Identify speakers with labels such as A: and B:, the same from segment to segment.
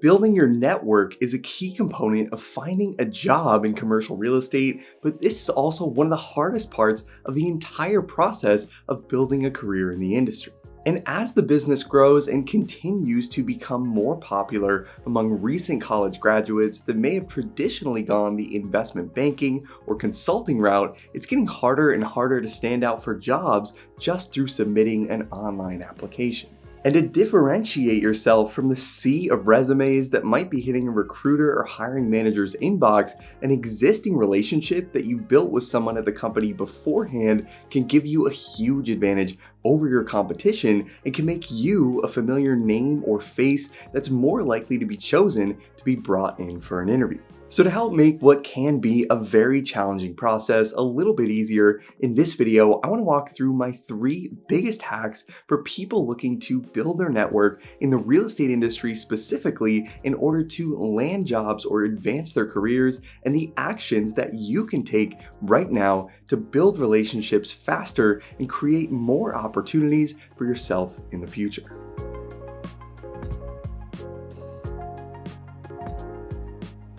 A: Building your network is a key component of finding a job in commercial real estate, but this is also one of the hardest parts of the entire process of building a career in the industry. And as the business grows and continues to become more popular among recent college graduates that may have traditionally gone the investment banking or consulting route, it's getting harder and harder to stand out for jobs just through submitting an online application. And to differentiate yourself from the sea of resumes that might be hitting a recruiter or hiring manager's inbox, an existing relationship that you built with someone at the company beforehand can give you a huge advantage over your competition and can make you a familiar name or face that's more likely to be chosen to be brought in for an interview. So to help make what can be a very challenging process a little bit easier, in this video, I want to walk through my 3 biggest hacks for people looking to build their network in the real estate industry specifically in order to land jobs or advance their careers, and the actions that you can take right now to build relationships faster and create more opportunities for yourself in the future.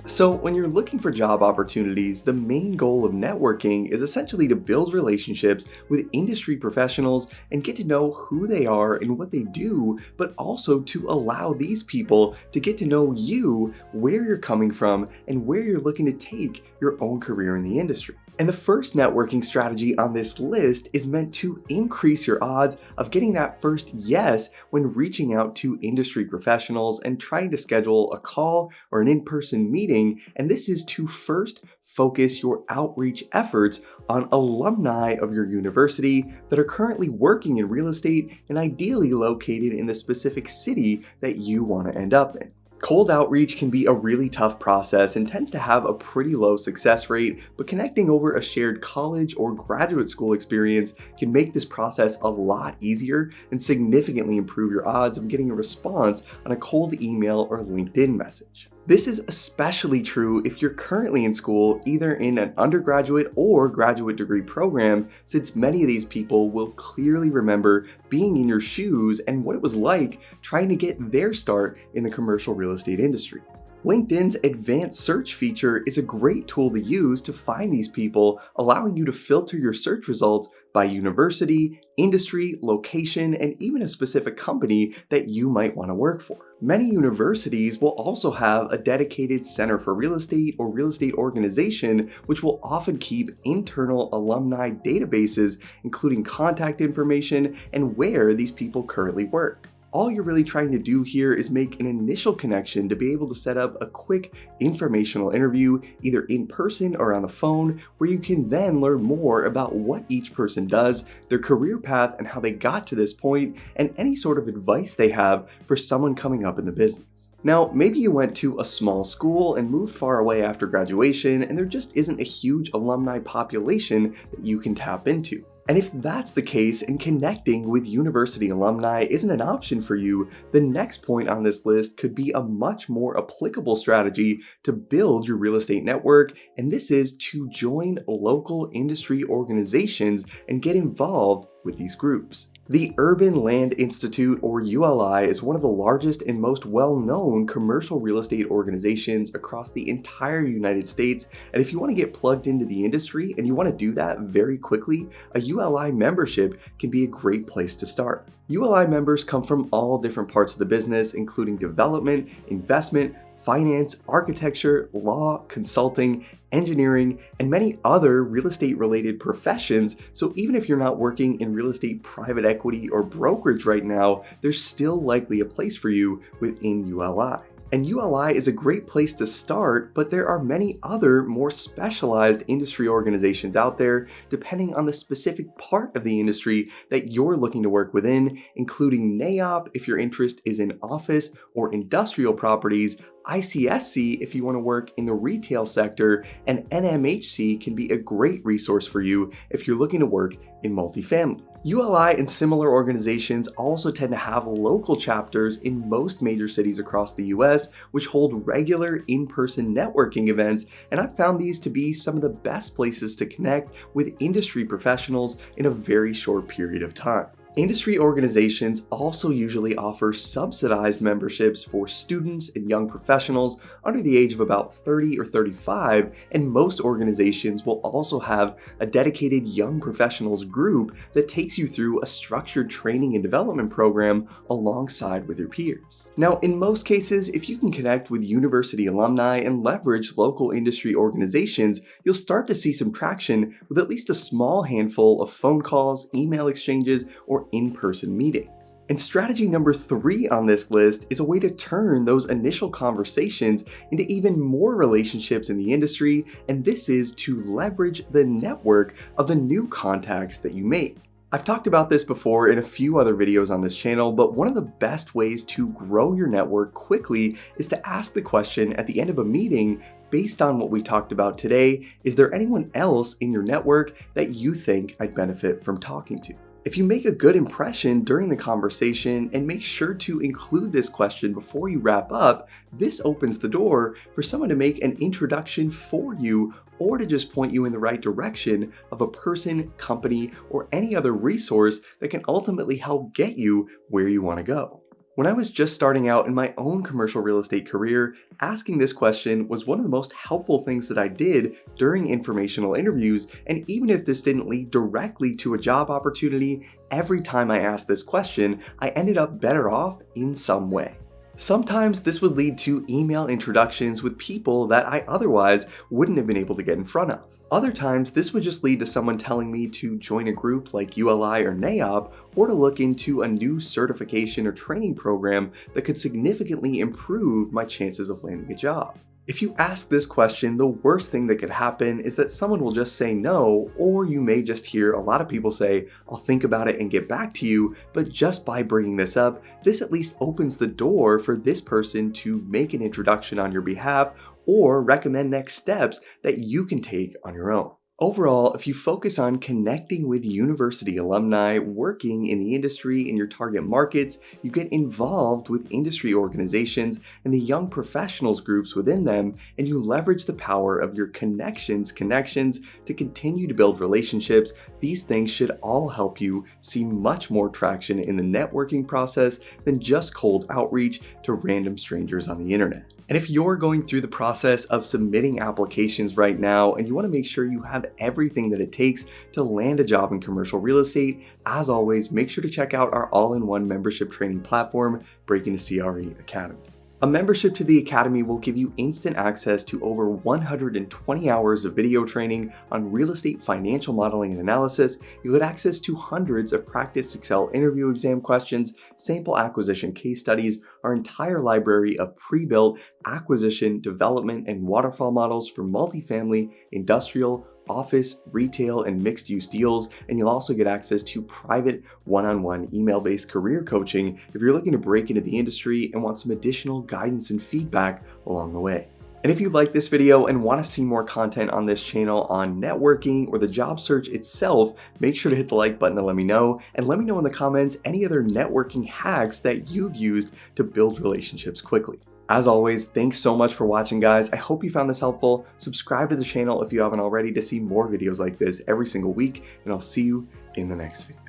A: So when you're looking for job opportunities, the main goal of networking is essentially to build relationships with industry professionals and get to know who they are and what they do, but also to allow these people to get to know you, where you're coming from, and where you're looking to take your own career in the industry. And the first networking strategy on this list is meant to increase your odds of getting that first yes when reaching out to industry professionals and trying to schedule a call or an in-person meeting. And this is to first focus your outreach efforts on alumni of your university that are currently working in real estate and ideally located in the specific city that you want to end up in. Cold outreach can be a really tough process and tends to have a pretty low success rate, but connecting over a shared college or graduate school experience can make this process a lot easier and significantly improve your odds of getting a response on a cold email or LinkedIn message. This is especially true if you're currently in school, either in an undergraduate or graduate degree program, since many of these people will clearly remember being in your shoes and what it was like trying to get their start in the commercial real estate industry. LinkedIn's advanced search feature is a great tool to use to find these people, allowing you to filter your search results by university, industry, location, and even a specific company that you might want to work for. Many universities will also have a dedicated Center for Real Estate or real estate organization, which will often keep internal alumni databases, including contact information and where these people currently work. All you're really trying to do here is make an initial connection to be able to set up a quick informational interview, either in person or on the phone, where you can then learn more about what each person does, their career path, and how they got to this point, and any sort of advice they have for someone coming up in the business. Now, maybe you went to a small school and moved far away after graduation, and there just isn't a huge alumni population that you can tap into. And if that's the case and connecting with university alumni isn't an option for you, the next point on this list could be a much more applicable strategy to build your real estate network, and this is to join local industry organizations and get involved with these groups. The Urban Land Institute, or ULI, is one of the largest and most well-known commercial real estate organizations across the entire United States, and if you want to get plugged into the industry and you want to do that very quickly, a ULI membership can be a great place to start. ULI members come from all different parts of the business, including development, investment, finance, architecture, law, consulting, engineering, and many other real estate related professions. So even if you're not working in real estate private equity or brokerage right now, there's still likely a place for you within ULI. And ULI is a great place to start, but there are many other more specialized industry organizations out there, depending on the specific part of the industry that you're looking to work within, including NAIOP if your interest is in office or industrial properties, ICSC if you want to work in the retail sector, and NMHC can be a great resource for you if you're looking to work in multifamily. ULI and similar organizations also tend to have local chapters in most major cities across the US, which hold regular in-person networking events, and I've found these to be some of the best places to connect with industry professionals in a very short period of time. Industry organizations also usually offer subsidized memberships for students and young professionals under the age of about 30 or 35, and most organizations will also have a dedicated young professionals group that takes you through a structured training and development program alongside with your peers. Now, in most cases, if you can connect with university alumni and leverage local industry organizations, you'll start to see some traction with at least a small handful of phone calls, email exchanges, or in-person meetings. And strategy number 3 on this list is a way to turn those initial conversations into even more relationships in the industry, and this is to leverage the network of the new contacts that you make. I've talked about this before in a few other videos on this channel, but one of the best ways to grow your network quickly is to ask the question at the end of a meeting, based on what we talked about today, is there anyone else in your network that you think I'd benefit from talking to? If you make a good impression during the conversation and make sure to include this question before you wrap up, this opens the door for someone to make an introduction for you or to just point you in the right direction of a person, company, or any other resource that can ultimately help get you where you want to go. When I was just starting out in my own commercial real estate career, asking this question was one of the most helpful things that I did during informational interviews, and even if this didn't lead directly to a job opportunity, every time I asked this question, I ended up better off in some way. Sometimes this would lead to email introductions with people that I otherwise wouldn't have been able to get in front of. Other times, this would just lead to someone telling me to join a group like ULI or NAIOP, or to look into a new certification or training program that could significantly improve my chances of landing a job. If you ask this question, the worst thing that could happen is that someone will just say no, or you may just hear a lot of people say, "I'll think about it and get back to you," but just by bringing this up, this at least opens the door for this person to make an introduction on your behalf or recommend next steps that you can take on your own. Overall, if you focus on connecting with university alumni working in the industry in your target markets, you get involved with industry organizations and the young professionals groups within them, and you leverage the power of your connections to continue to build relationships, these things should all help you see much more traction in the networking process than just cold outreach to random strangers on the internet. And if you're going through the process of submitting applications right now and you want to make sure you have everything that it takes to land a job in commercial real estate, as always, make sure to check out our all-in-one membership training platform, Breaking the CRE Academy. A membership to the Academy will give you instant access to over 120 hours of video training on real estate financial modeling and analysis. You'll get access to hundreds of practice Excel interview exam questions, sample acquisition case studies, our entire library of pre-built acquisition, development, and waterfall models for multifamily, industrial, office, retail, and mixed-use deals, and you'll also get access to private one-on-one email-based career coaching if you're looking to break into the industry and want some additional guidance and feedback along the way. And if you like this video and want to see more content on this channel on networking or the job search itself, make sure to hit the like button to let me know, and let me know in the comments any other networking hacks that you've used to build relationships quickly. As always, thanks so much for watching, guys. I hope you found this helpful. Subscribe to the channel if you haven't already to see more videos like this every single week, and I'll see you in the next video.